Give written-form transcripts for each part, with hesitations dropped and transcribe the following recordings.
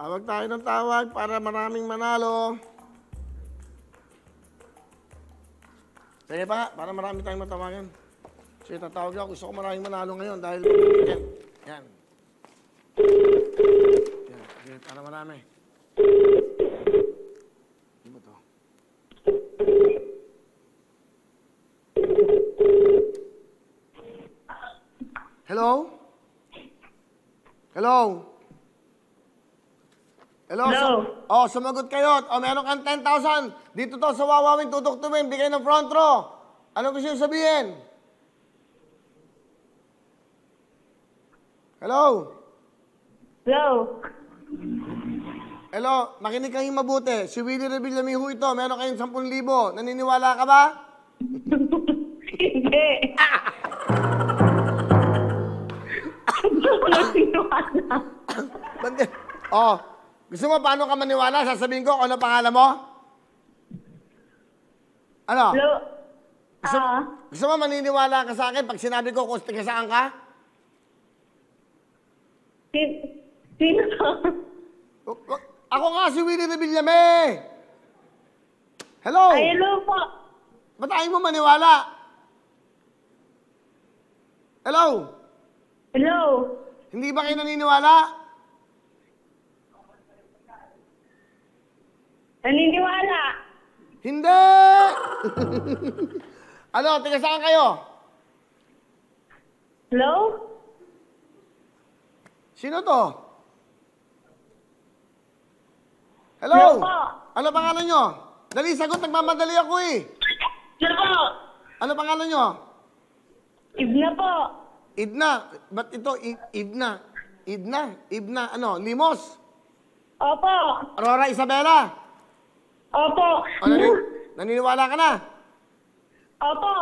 Tawag tayo ng tawag para maraming manalo. Sige pa, para marami tayong matawagan. Sige, tatawag ako. Gusto ko maraming manalo ngayon dahil weekend. Yan. Yan. Sige, para marami. Ano ba to? Hello? Hello? Hello? Hello? Sumagot kayo. Meron kang 10,000. Dito to sa Wawawin, tutuktumin. Bigay ng front row. Ano gusto nyo sabihin? Hello? Hello? Hello? Makinig kayong mabuti. Si Willie Revillamiho ito. Meron kayong 10,000. Naniniwala ka ba? Hindi. Bante. Gusto mo paano ka maniwala? Sasabihin ko kung ano pangalan mo? Ano? Hello? Gusto mo maniniwala ka sa akin pag sinabi ko kung tiga saan ka? Sino to? Ako nga si Willie Revillame. Hello? Ay, hello po. Ba't ayaw mo maniwala? Hello? Hello? Hindi ba kayo naniniwala? Naniniwala? Hindi! Ano, tiga saan kayo? Hello? Sino to? Hello? Hello po. Ano pangalan nyo? Dali, sagot. Nagmamadali ako eh. Hello po. Ano pangalan nyo? Ibna po. Idna. Ba't ito? Idna. Idna? Ibna. Ano? Limos? Opo. Aurora Isabela? Opo. Naniniwala ka na? Opo.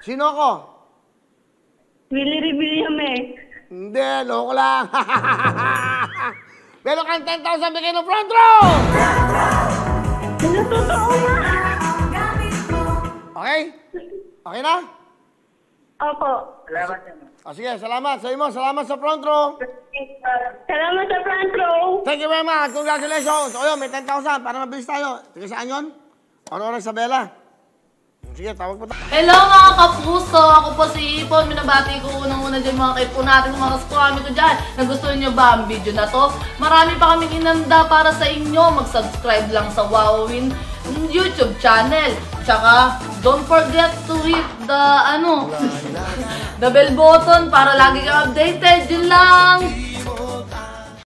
Sino ako? Willie Revillame. Hindi, loko lang. Meron kang 10,000 bigay ng front row! Ano, totoo nga? Okay? Okay na? Opo. Sige, salamat sa imo. Salamat sa front row. Salamat sa front row. Thank you very much. Congratulations. O yun, may 10,000 para mabilis tayo. Tiga saan yun? Aurora Isabela. Sige, tawag po tayo. Hello mga kapuso! Ako po si Ipon. Minabati ko unang-una dyan mga kaipo natin, mga kaskwami ko dyan. Nagustuhan nyo ba ang video na to? Marami pa kaming inanda para sa inyo. Mag-subscribe lang sa Wawawin YouTube channel. Tsaka, don't forget to hit the, the bell button para lagi kang updated. Yun lang!